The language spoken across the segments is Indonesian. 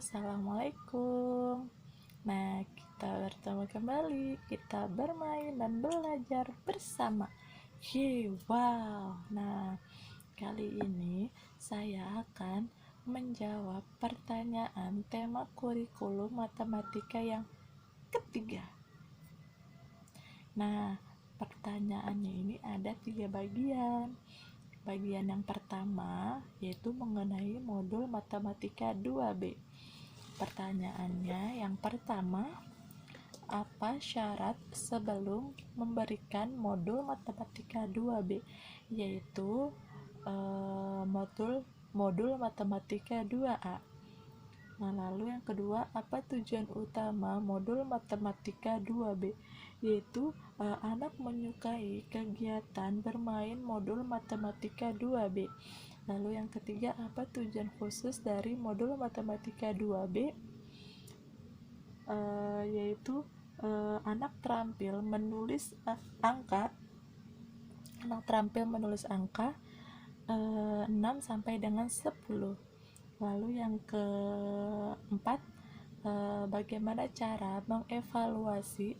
Assalamualaikum. Nah, kita bertemu kembali. Kita bermain dan belajar bersama. Wow. Nah, kali ini saya akan menjawab pertanyaan tema kurikulum matematika yang ketiga. Nah, pertanyaannya ini ada 3 bagian. Bagian yang pertama yaitu mengenai modul matematika 2B. Pertanyaannya yang pertama, apa syarat sebelum memberikan modul matematika 2B, yaitu modul matematika 2A. Nah, lalu yang kedua, apa tujuan utama modul matematika 2B, yaitu anak menyukai kegiatan bermain modul matematika 2B. Lalu yang ketiga, apa tujuan khusus dari modul matematika 2B, yaitu anak terampil menulis angka 6 sampai dengan 10. Lalu yang keempat, bagaimana cara mengevaluasi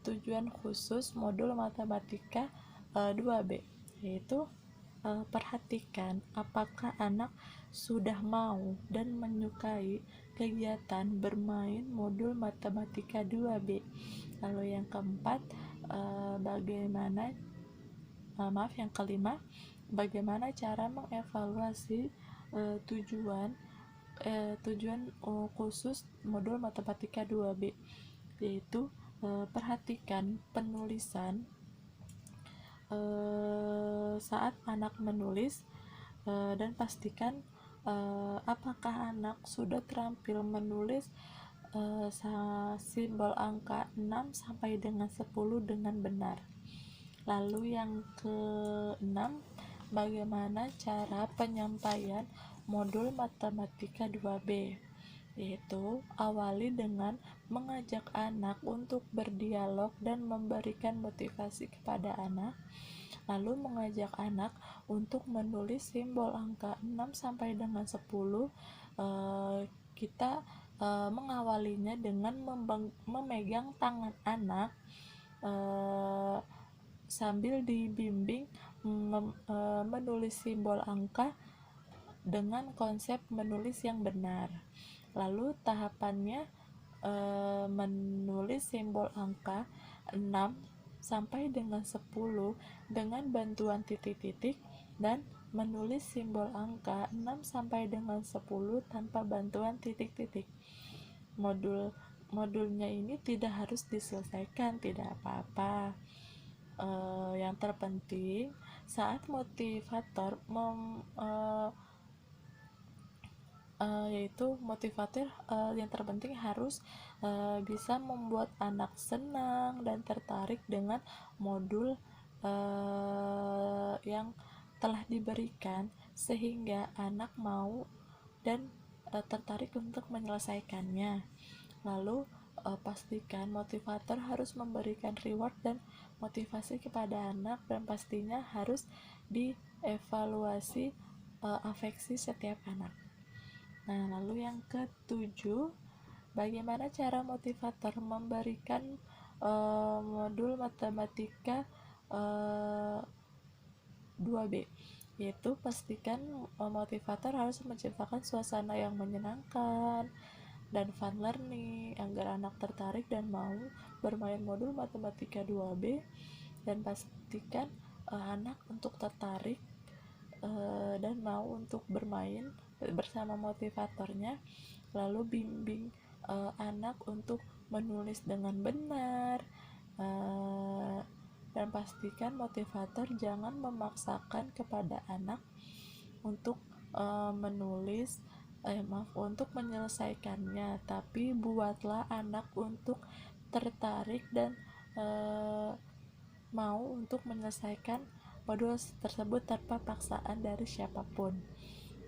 tujuan khusus modul matematika 2B, yaitu perhatikan apakah anak sudah mau dan menyukai kegiatan bermain modul matematika 2B. Lalu yang keempat, yang kelima, bagaimana cara mengevaluasi tujuan khusus modul matematika 2B, yaitu perhatikan penulisan saat anak menulis, dan pastikan apakah anak sudah terampil menulis simbol angka 6 sampai dengan 10 dengan benar. Lalu yang keenam, bagaimana cara penyampaian modul matematika 2B, yaitu awali dengan mengajak anak untuk berdialog dan memberikan motivasi kepada anak, lalu mengajak anak untuk menulis simbol angka 6 sampai dengan 10. Kita mengawalinya dengan memegang tangan anak sambil dibimbing menulis simbol angka dengan konsep menulis yang benar. Lalu tahapannya menulis simbol angka 6 sampai dengan 10 dengan bantuan titik-titik, dan menulis simbol angka 6 sampai dengan 10 tanpa bantuan titik-titik. Modulnya ini tidak harus diselesaikan, tidak apa-apa. Yang terpenting saat motivator yang terpenting harus bisa membuat anak senang dan tertarik dengan modul yang telah diberikan, sehingga anak mau dan tertarik untuk menyelesaikannya. Lalu pastikan motivator harus memberikan reward dan motivasi kepada anak, dan pastinya harus dievaluasi afeksi setiap anak. Nah, lalu yang ketujuh, bagaimana cara motivator memberikan modul matematika 2B, yaitu pastikan motivator harus menciptakan suasana yang menyenangkan dan fun learning agar anak tertarik dan mau bermain modul matematika 2B, dan pastikan anak untuk tertarik dan mau untuk bermain bersama motivatornya. Lalu bimbing anak untuk menulis dengan benar, dan pastikan motivator jangan memaksakan kepada anak untuk untuk menyelesaikannya, tapi buatlah anak untuk tertarik dan mau untuk menyelesaikan modul tersebut tanpa paksaan dari siapapun.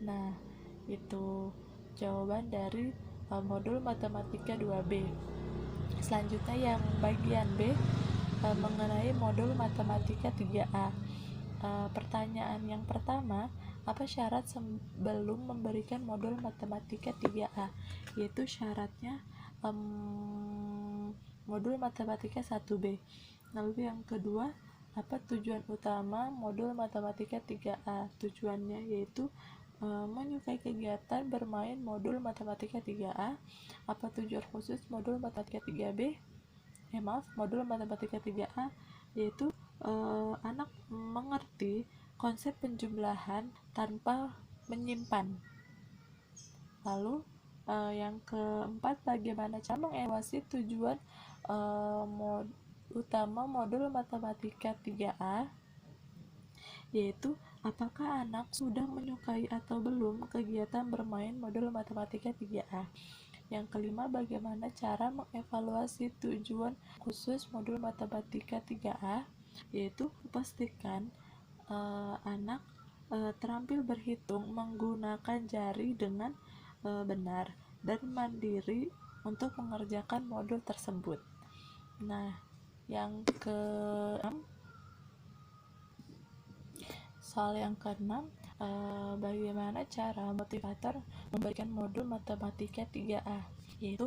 Nah, itu jawaban dari modul matematika 2B. Selanjutnya yang bagian B, mengenai modul matematika 3A. Pertanyaan yang pertama, Apa syarat sebelum memberikan modul matematika 3A? Yaitu syaratnya modul matematika 1B. Lalu yang kedua, apa tujuan utama modul matematika 3A? Tujuannya yaitu menyukai kegiatan bermain modul matematika 3A. Apa tujuan khusus modul matematika 3B? Modul matematika 3A yaitu anak mengerti konsep penjumlahan tanpa menyimpan. Lalu yang keempat, bagaimana cara mengevaluasi tujuan utama modul matematika 3A, yaitu apakah anak sudah menyukai atau belum kegiatan bermain modul matematika 3A. Yang kelima, bagaimana cara mengevaluasi tujuan khusus modul matematika 3A, yaitu pastikan anak terampil berhitung menggunakan jari dengan benar dan mandiri untuk mengerjakan modul tersebut. Nah, yang soal yang keenam, bagaimana cara motivator memberikan modul matematika 3A, yaitu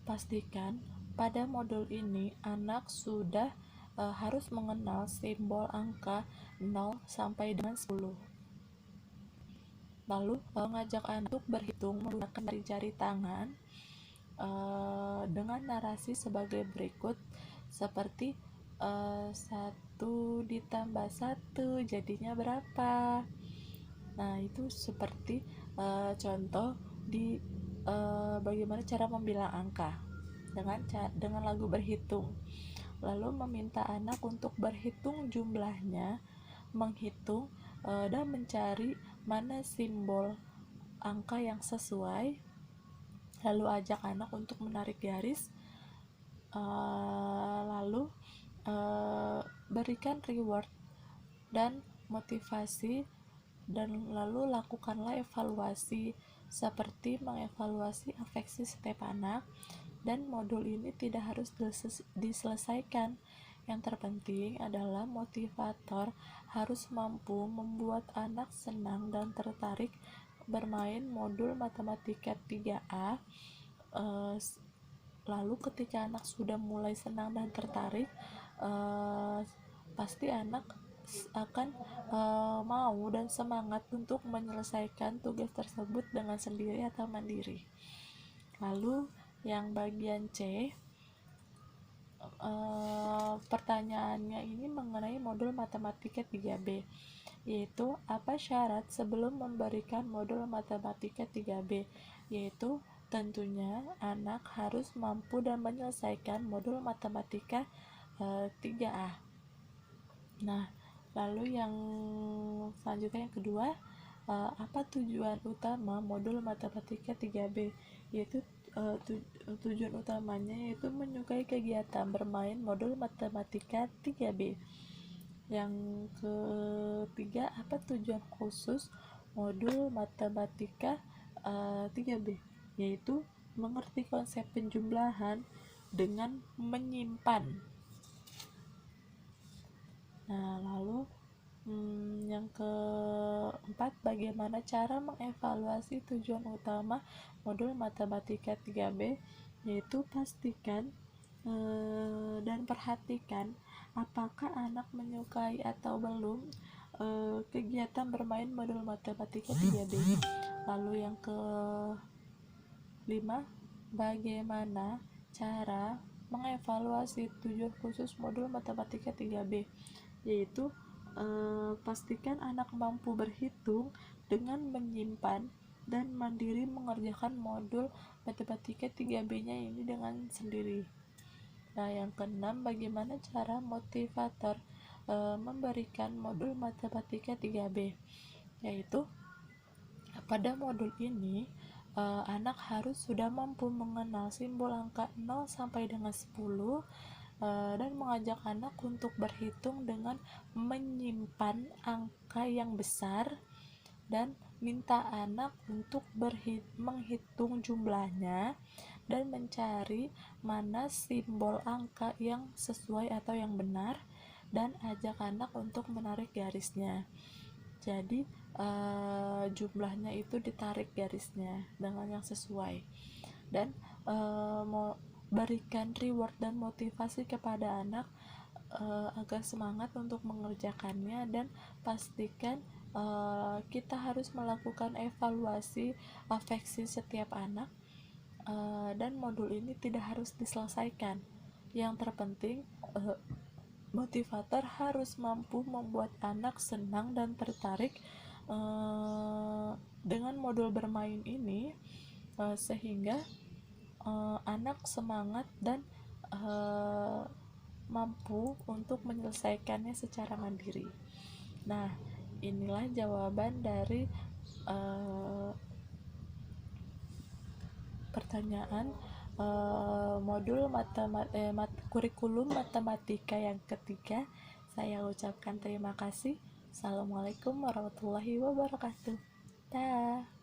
pastikan pada modul ini anak sudah harus mengenal simbol angka 0 sampai dengan 10. Lalu mengajak anak untuk berhitung menggunakan jari tangan dengan narasi sebagai berikut, seperti 1 ditambah 1 jadinya berapa. Nah, itu seperti contoh di bagaimana cara membilang angka dengan lagu berhitung. Lalu meminta anak untuk berhitung jumlahnya, menghitung dan mencari mana simbol angka yang sesuai. Lalu ajak anak untuk menarik garis, lalu berikan reward dan motivasi, dan lalu lakukanlah evaluasi seperti mengevaluasi afeksi setiap anak. Dan modul ini tidak harus diselesaikan. Yang terpenting adalah motivator harus mampu membuat anak senang dan tertarik bermain modul matematika 3A. Lalu ketika anak sudah mulai senang dan tertarik, pasti anak akan mau dan semangat untuk menyelesaikan tugas tersebut dengan sendiri atau mandiri. Lalu yang bagian C, pertanyaannya ini mengenai modul matematika 3B, yaitu apa syarat sebelum memberikan modul matematika 3B, yaitu tentunya anak harus mampu dan menyelesaikan modul matematika 3A. Nah, lalu yang selanjutnya yang kedua, apa tujuan utama modul matematika 3B, yaitu tujuan utamanya yaitu menyukai kegiatan bermain modul matematika 3B. Yang ketiga, apa tujuan khusus modul matematika 3B, yaitu mengerti konsep penjumlahan dengan menyimpan. Nah, lalu yang keempat, bagaimana cara mengevaluasi tujuan utama modul matematika 3B, yaitu pastikan dan perhatikan apakah anak menyukai atau belum kegiatan bermain modul matematika 3B. Lalu yang kelima, bagaimana cara mengevaluasi tujuan khusus modul matematika 3B, yaitu pastikan anak mampu berhitung dengan menyimpan dan mandiri mengerjakan modul matematika 3B-nya ini dengan sendiri. Nah, yang keenam, bagaimana cara motivator memberikan modul matematika 3B, yaitu pada modul ini anak harus sudah mampu mengenal simbol angka 0 sampai dengan 10 dan mengajak anak untuk berhitung dengan menyimpan angka yang besar, dan minta anak untuk menghitung jumlahnya dan mencari mana simbol angka yang sesuai atau yang benar, dan ajak anak untuk menarik garisnya. Jadi jumlahnya itu ditarik garisnya dengan yang sesuai, dan mau berikan reward dan motivasi kepada anak agar semangat untuk mengerjakannya, dan pastikan kita harus melakukan evaluasi afeksi setiap anak, dan modul ini tidak harus diselesaikan. Yang terpenting motivator harus mampu membuat anak senang dan tertarik dengan modul bermain ini, sehingga anak semangat dan mampu untuk menyelesaikannya secara mandiri. Nah, inilah jawaban dari pertanyaan modul kurikulum matematika yang ketiga. Saya ucapkan terima kasih. Assalamualaikum warahmatullahi wabarakatuh. Dah.